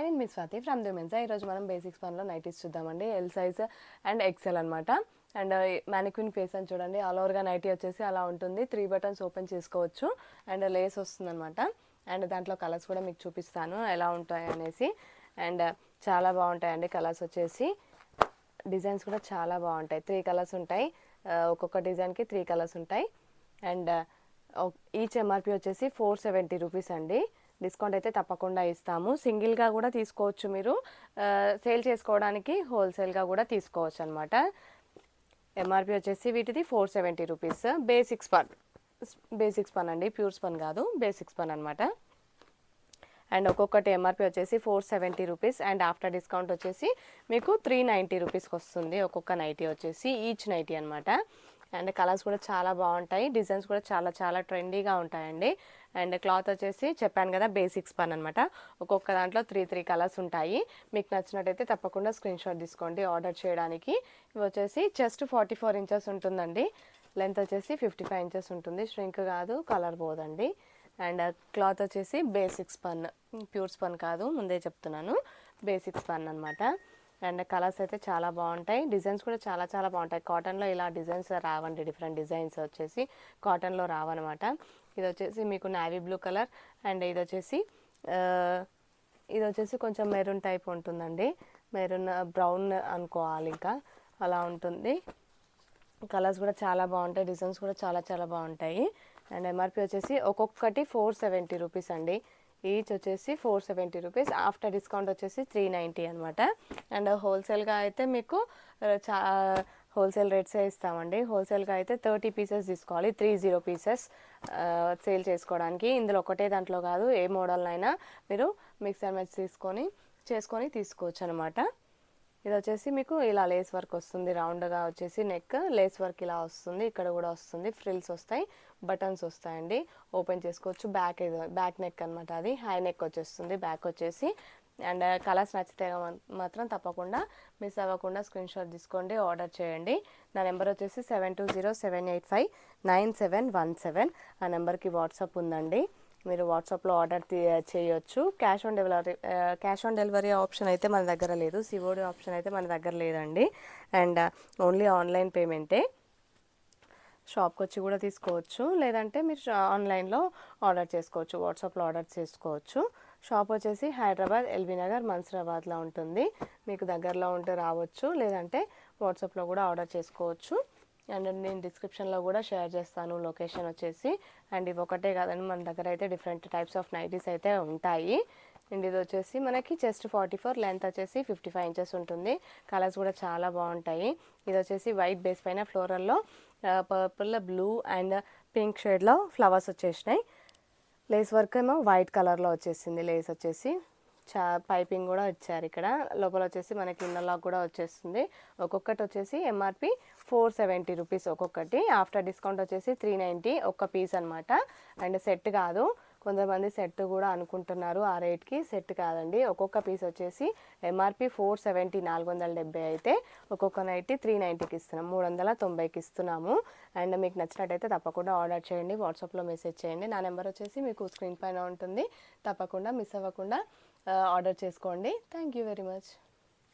నేను మీ Swathi from the men's. ఈరోజు మనం బేసిక్స్ పనిలో నైటీస్ చూద్దామండి. ఎల్ సైజ్ అండ్ ఎక్సెల్ అనమాట. అండ్ మ్యానిక్విన్ ఫేస్ అని చూడండి, ఆల్ ఓవర్గా నైటీ వచ్చేసి అలా ఉంటుంది. 3 బటన్స్ ఓపెన్ చేసుకోవచ్చు అండ్ లేస్ వస్తుంది అనమాట. అండ్ దాంట్లో కలర్స్ కూడా మీకు చూపిస్తాను ఎలా ఉంటాయి అనేసి. అండ్ చాలా బాగుంటాయండి కలర్స్ వచ్చేసి. డిజైన్స్ కూడా చాలా బాగుంటాయి. 3 కలర్స్ ఉంటాయి, ఒక్కొక్క డిజైన్కి 3 కలర్స్ ఉంటాయి. అండ్ ఈచ్ ఎంఆర్పి వచ్చేసి 470 రూపీస్ అండి. డిస్కౌంట్ అయితే తప్పకుండా ఇస్తాము. సింగిల్గా కూడా తీసుకోవచ్చు, మీరు సేల్ చేసుకోవడానికి హోల్సేల్గా కూడా తీసుకోవచ్చు అనమాట. ఎంఆర్పి వచ్చేసి వీటిది 470 రూపీస్. బేసిక్స్ పన్ అండి, ప్యూర్ స్పన్ కాదు, బేసిక్స్ పన్ అనమాట. అండ్ ఒక్కొక్కటి ఎంఆర్పి వచ్చేసి 470 రూపీస్. అండ్ ఆఫ్టర్ డిస్కౌంట్ వచ్చేసి మీకు 390 రూపీస్కి వస్తుంది ఒక్కొక్క నైటీ వచ్చేసి, ఈచ్ నైటీ అనమాట. అండ్ కలర్స్ కూడా చాలా బాగుంటాయి, డిజైన్స్ కూడా చాలా చాలా ట్రెండీగా ఉంటాయండి. అండ్ క్లాత్ వచ్చేసి చెప్పాను కదా బేసిక్స్ పన్ అనమాట. ఒక్కొక్క దాంట్లో 3 కలర్స్ ఉంటాయి. మీకు నచ్చినట్టయితే తప్పకుండా స్క్రీన్ షాట్ తీసుకోండి ఆర్డర్ చేయడానికి. ఇవి వచ్చేసి చెస్ట్ 44 ఇంచెస్ ఉంటుందండి, లెంత్ వచ్చేసి 55 ఇంచెస్ ఉంటుంది. ష్రింక్ కాదు, కలర్ పోదండి. అండ్ క్లాత్ వచ్చేసి బేసిక్స్ పన్, ప్యూర్ స్పన్ కాదు, ముందే చెప్తున్నాను, బేసిక్స్ పన్ అనమాట. అండ్ కలర్స్ అయితే చాలా బాగుంటాయి, డిజైన్స్ కూడా చాలా చాలా బాగుంటాయి. కాటన్లో ఇలా డిజైన్స్ రావండి, డిఫరెంట్ డిజైన్స్ వచ్చేసి కాటన్లో రావన్నమాట. ఇది వచ్చేసి మీకు నావీ బ్లూ కలర్. అండ్ ఇది వచ్చేసి కొంచెం మెరూన్ టైప్ ఉంటుందండి, మెరూన్ బ్రౌన్ అనుకోవాలి, ఇంకా అలా ఉంటుంది. కలర్స్ కూడా చాలా బాగుంటాయి, డిజైన్స్ కూడా చాలా చాలా బాగుంటాయి. అండ్ ఎంఆర్పి వచ్చేసి ఒక్కొక్కటి 470 రూపీస్ అండి. ఈచ్ వచ్చేసి 470 రూపీస్. ఆఫ్టర్ డిస్కౌంట్ వచ్చేసి 390 అనమాట. అండ్ హోల్సేల్గా అయితే మీకు హోల్సేల్ రేట్సే ఇస్తామండి. హోల్సేల్గా అయితే 30 పీసెస్ తీసుకోవాలి, 30 పీసెస్ సేల్ చేసుకోవడానికి. ఇందులో ఒకటే దాంట్లో కాదు, ఏ మోడల్నైనా మీరు మిక్స్ అండ్ మ్యాచ్ చేసుకొని తీసుకోవచ్చు అనమాట. ఇది వచ్చేసి మీకు ఇలా లేస్ వర్క్ వస్తుంది, రౌండ్గా వచ్చేసి నెక్ లేస్ వర్క్ ఇలా వస్తుంది, ఇక్కడ కూడా వస్తుంది, ఫ్రిల్స్ వస్తాయి, బటన్స్ వస్తాయండి, ఓపెన్ చేసుకోవచ్చు. బ్యాక్ నెక్ అనమాట, అది హై నెక్ వచ్చేస్తుంది బ్యాక్ వచ్చేసి. అండ్ కలర్స్ నచ్చితే మాత్రం తప్పకుండా మిస్ అవ్వకుండా స్క్రీన్ షాట్ తీసుకోండి, ఆర్డర్ చేయండి. నా నెంబర్ వచ్చేసి 7207859717. ఆ నెంబర్కి వాట్సాప్ ఉందండి, మీరు వాట్సాప్లో ఆర్డర్ చేయొచ్చు. క్యాష్ ఆన్ డెలివరీ ఆప్షన్ అయితే మన దగ్గర లేదు, సిఓడి ఆప్షన్ అయితే మన దగ్గర లేదండి. అండ్ ఓన్లీ ఆన్లైన్ పేమెంటే. షాప్కి వచ్చి కూడా తీసుకోవచ్చు, లేదంటే మీరు ఆన్లైన్లో ఆర్డర్ చేసుకోవచ్చు, వాట్సాప్లో ఆర్డర్ చేసుకోవచ్చు. షాప్ వచ్చేసి హైదరాబాద్ ఎల్బీ నగర్ మన్సూరాబాద్లో ఉంటుంది. మీకు దగ్గరలో ఉంటే రావచ్చు, లేదంటే వాట్సాప్లో కూడా ఆర్డర్ చేసుకోవచ్చు. అండ్ నేను డిస్క్రిప్షన్లో కూడా షేర్ చేస్తాను లొకేషన్ వచ్చేసి. అండ్ ఇవి ఒకటే కాదండి, మన దగ్గర అయితే డిఫరెంట్ టైప్స్ ఆఫ్ నైటీస్ అయితే ఉంటాయి. అండ్ ఇది వచ్చేసి మనకి చెస్ట్ 44, లెంత్ వచ్చేసి 55 ఇంచెస్ ఉంటుంది. కలర్స్ కూడా చాలా బాగుంటాయి. ఇది వచ్చేసి వైట్ బేస్ పైన ఫ్లోరల్లో పర్పుల్, బ్లూ అండ్ పింక్ షేడ్లో ఫ్లవర్స్ వచ్చేసినాయి. లేస్ వర్క్ ఏమో వైట్ కలర్లో వచ్చేసింది, లేస్ వచ్చేసి పైపింగ్ కూడా ఇచ్చారు ఇక్కడ. లోపల వచ్చేసి మనకి ఇన్నర్ లాక్ కూడా వచ్చేస్తుంది. ఒక్కొక్కటి వచ్చేసి ఎంఆర్పి 470 రూపీస్ ఒక్కొక్కటి. ఆఫ్టర్ డిస్కౌంట్ వచ్చేసి 390 ఒక్క పీస్ అనమాట. అండ్ సెట్ కాదు, కొంతమంది సెట్ కూడా అనుకుంటున్నారు, ఆ రేట్కి సెట్ కాదండి. ఒక్కొక్క పీస్ వచ్చేసి ఎంఆర్పి 470, 470 అయితే ఒక్కొక్క నైటీ 390కి ఇస్తున్నాం, 390కి ఇస్తున్నాము. అండ్ మీకు నచ్చినట్టయితే తప్పకుండా ఆర్డర్ చేయండి, వాట్సాప్లో మెసేజ్ చేయండి. నా నెంబర్ వచ్చేసి మీకు స్క్రీన్ పైన ఉంటుంది, తప్పకుండా మిస్ అవ్వకుండా ఆర్డర్ చేసుకోండి. Thank you very much.